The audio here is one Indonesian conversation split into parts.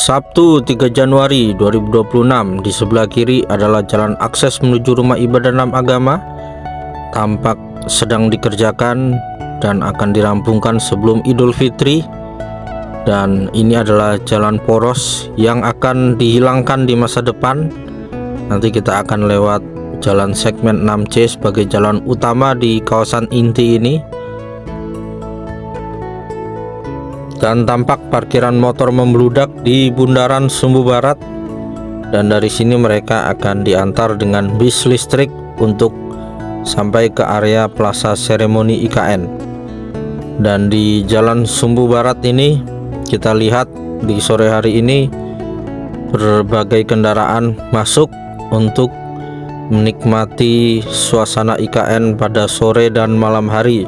Sabtu 3 Januari 2026, di sebelah kiri adalah jalan akses menuju rumah ibadah 6 agama. Tampak sedang dikerjakan dan akan dirampungkan sebelum Idul Fitri. Dan ini adalah jalan poros yang akan dihilangkan di masa depan. Nanti kita akan lewat jalan segmen 6C sebagai jalan utama di kawasan inti ini. Dan tampak parkiran motor membludak di bundaran Sumbu Barat. Dan dari sini mereka akan diantar dengan bis listrik untuk sampai ke area Plaza Seremoni IKN. Dan di jalan Sumbu Barat ini kita lihat di sore hari ini berbagai kendaraan masuk untuk menikmati suasana IKN pada sore dan malam hari,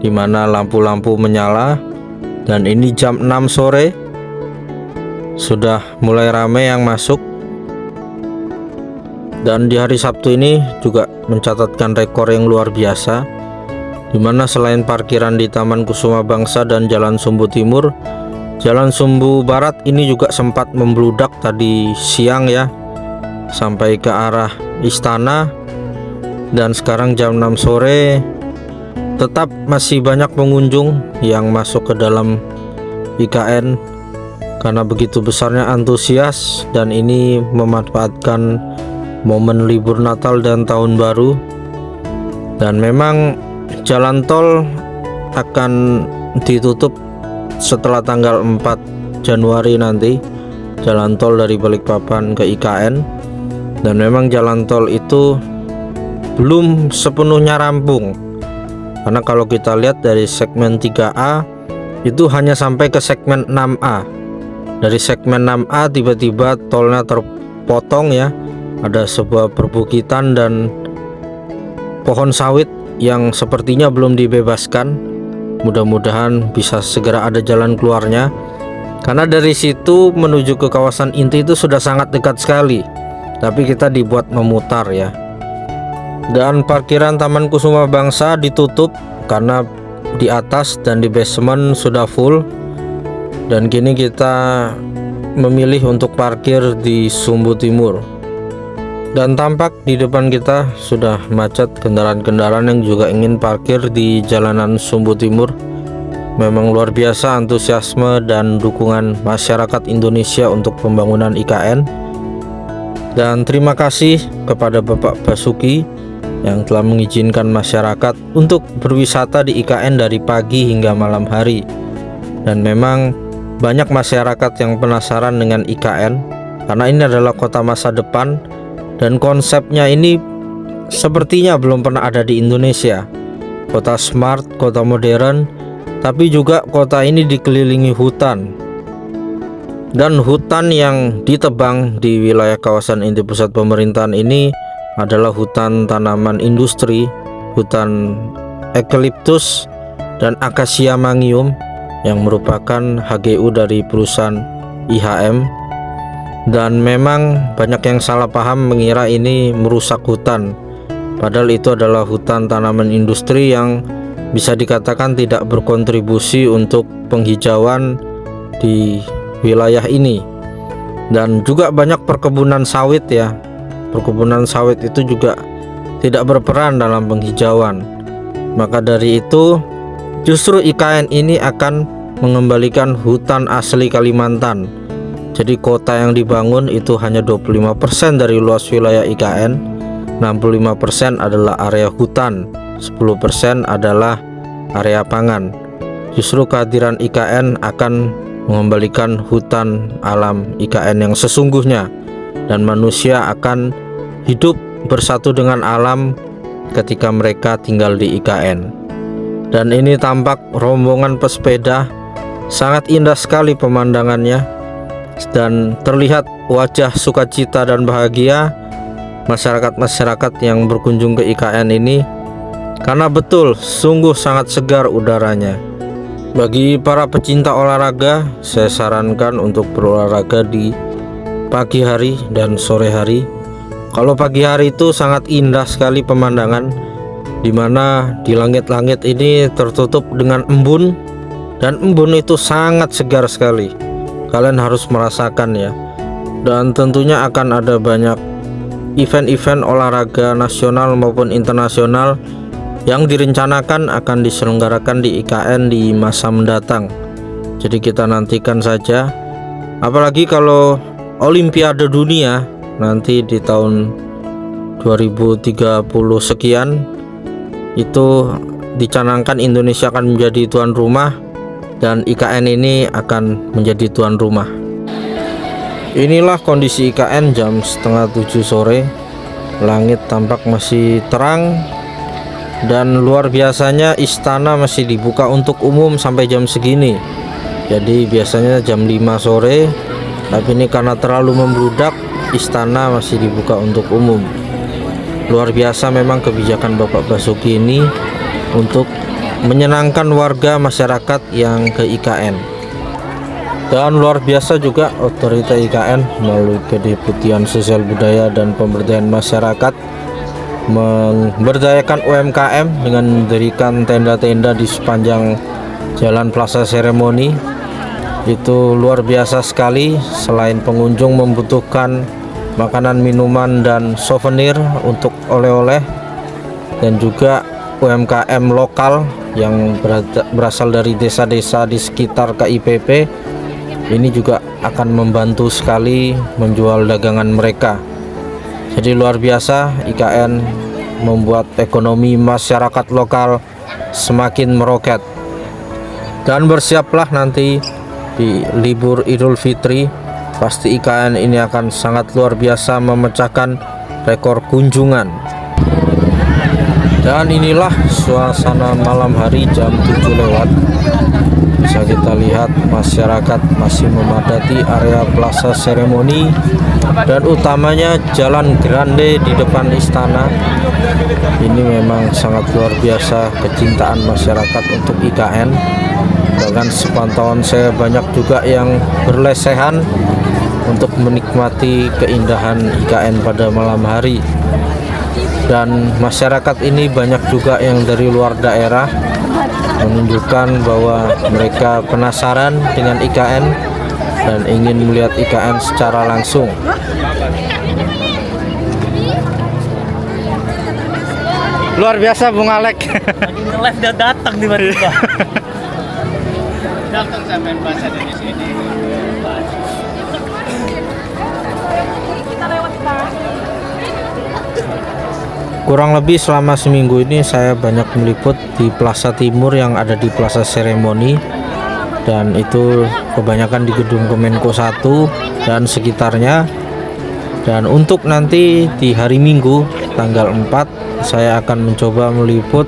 di mana lampu-lampu menyala. Dan ini jam 6 sore sudah mulai ramai yang masuk. Dan di hari Sabtu ini juga mencatatkan rekor yang luar biasa, di mana selain parkiran di Taman Kusuma Bangsa dan Jalan Sumbu Timur, Jalan Sumbu Barat ini juga sempat membludak tadi siang ya, sampai ke arah istana. Dan sekarang jam 6 sore tetap masih banyak pengunjung yang masuk ke dalam IKN karena begitu besarnya antusias, dan ini memanfaatkan momen libur Natal dan Tahun Baru. Dan memang jalan tol akan ditutup setelah tanggal 4 Januari nanti, jalan tol dari Balikpapan ke IKN. Dan memang jalan tol itu belum sepenuhnya rampung, karena kalau kita lihat dari segmen 3A itu hanya sampai ke segmen 6A. Dari segmen 6A tiba-tiba tolnya terpotong ya. Ada sebuah perbukitan dan pohon sawit yang sepertinya belum dibebaskan. Mudah-mudahan bisa segera ada jalan keluarnya, karena dari situ menuju ke kawasan inti itu sudah sangat dekat sekali, tapi kita dibuat memutar ya. Dan parkiran Taman Kusuma Bangsa ditutup karena di atas dan di basement sudah full. Dan kini kita memilih untuk parkir di Sumbu Timur. Dan tampak di depan kita sudah macet kendaraan-kendaraan yang juga ingin parkir di jalanan Sumbu Timur. Memang luar biasa antusiasme dan dukungan masyarakat Indonesia untuk pembangunan IKN. Dan terima kasih kepada Bapak Basuki yang telah mengizinkan masyarakat untuk berwisata di IKN dari pagi hingga malam hari. Dan memang banyak masyarakat yang penasaran dengan IKN karena ini adalah kota masa depan, dan konsepnya ini sepertinya belum pernah ada di Indonesia. Kota smart, kota modern, tapi juga kota ini dikelilingi hutan. Dan hutan yang ditebang di wilayah kawasan inti pusat pemerintahan ini adalah hutan tanaman industri, hutan eukaliptus dan akasia mangium yang merupakan HGU dari perusahaan IHM. Dan memang banyak yang salah paham mengira ini merusak hutan, padahal itu adalah hutan tanaman industri yang bisa dikatakan tidak berkontribusi untuk penghijauan di wilayah ini. Dan juga banyak perkebunan sawit ya. Perkebunan sawit itu juga tidak berperan dalam penghijauan. Maka dari itu justru IKN ini akan mengembalikan hutan asli Kalimantan. Jadi kota yang dibangun itu hanya 25% dari luas wilayah IKN. 65% adalah area hutan, 10% adalah area pangan. Justru kehadiran IKN akan mengembalikan hutan alam IKN yang sesungguhnya, dan manusia akan hidup bersatu dengan alam ketika mereka tinggal di IKN. Dan ini tampak rombongan pesepeda, sangat indah sekali pemandangannya, dan terlihat wajah sukacita dan bahagia masyarakat-masyarakat yang berkunjung ke IKN ini, karena betul sungguh sangat segar udaranya. Bagi para pecinta olahraga, saya sarankan untuk berolahraga di pagi hari dan sore hari. Kalau pagi hari itu sangat indah sekali pemandangan, di mana di langit-langit ini tertutup dengan embun, dan embun itu sangat segar sekali. kalian harus merasakan ya. Dan tentunya akan ada banyak event-event olahraga nasional maupun internasional yang direncanakan akan diselenggarakan di IKN di masa mendatang. Jadi kita nantikan saja. Apalagi kalau Olimpiade Dunia nanti di tahun 2030 sekian, itu dicanangkan Indonesia akan menjadi tuan rumah dan IKN ini akan menjadi tuan rumah. Inilah kondisi IKN jam setengah 7 sore. Langit tampak masih terang dan luar biasanya istana masih dibuka untuk umum sampai jam segini. Jadi biasanya jam 5 sore, tapi ini karena terlalu membludak, istana masih dibuka untuk umum. Luar biasa memang kebijakan Bapak Basuki ini untuk menyenangkan warga masyarakat yang ke IKN. Dan luar biasa juga otorita IKN melalui Kedeputian Sosial Budaya dan Pemberdayaan Masyarakat memberdayakan UMKM dengan mendirikan tenda-tenda di sepanjang Jalan Plaza Seremoni. Itu luar biasa sekali. Selain pengunjung membutuhkan makanan, minuman, dan souvenir untuk oleh-oleh, dan juga UMKM lokal yang berasal dari desa-desa di sekitar KIPP ini juga akan membantu sekali menjual dagangan mereka. Jadi luar biasa, IKN membuat ekonomi masyarakat lokal semakin meroket. Dan bersiaplah nanti di libur Idul Fitri, pasti IKN ini akan sangat luar biasa memecahkan rekor kunjungan. Dan inilah suasana malam hari jam 7 lewat. Bisa kita lihat masyarakat masih memadati area Plaza Seremoni dan utamanya Jalan Grande di depan istana. Ini memang sangat luar biasa kecintaan masyarakat untuk IKN. Bahkan sepantauan saya banyak juga yang berlesehan untuk menikmati keindahan IKN pada malam hari. Dan masyarakat ini banyak juga yang dari luar daerah, menunjukkan bahwa mereka penasaran dengan IKN dan ingin melihat IKN secara langsung. Luar biasa Bung Alek. Lagi nge-live dia datang tiba-tiba. Datang sampai bahasa dari sini. Kurang lebih selama seminggu ini saya banyak meliput di Plaza Timur yang ada di Plaza Seremoni, dan itu kebanyakan di gedung Kemenko 1 dan sekitarnya. Dan untuk nanti di hari Minggu tanggal 4 saya akan mencoba meliput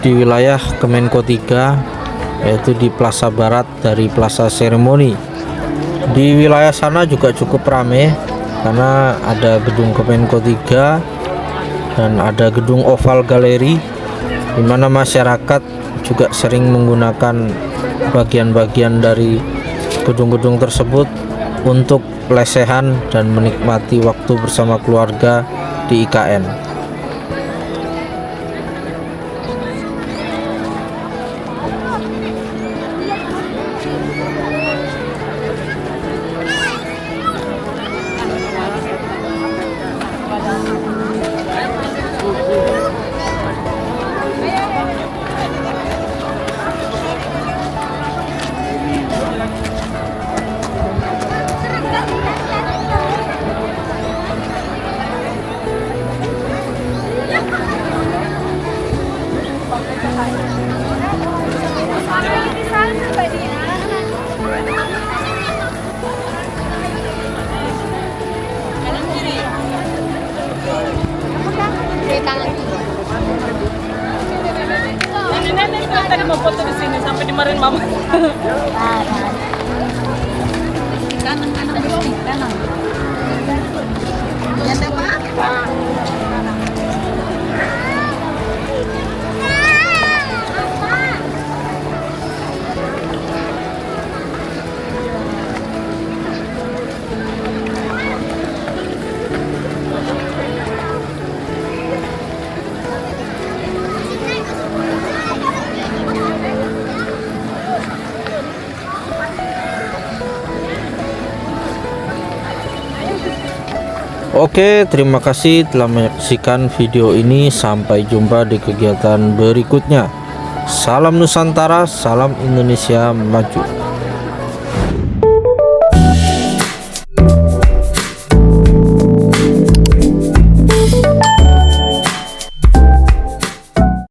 di wilayah Kemenko 3, yaitu di Plaza Barat dari Plaza Seremoni. Di wilayah sana juga cukup ramai karena ada gedung Kemenko 3 dan ada gedung Oval Galeri, di mana masyarakat juga sering menggunakan bagian-bagian dari gedung-gedung tersebut untuk lesehan dan menikmati waktu bersama keluarga di IKN. Nenek tadi mau foto di sini sampai dimarahin mama. Kanan kanan. Ya Pak. Oke, terima kasih telah menyaksikan video ini. Sampai jumpa di kegiatan berikutnya. Salam Nusantara, salam Indonesia maju.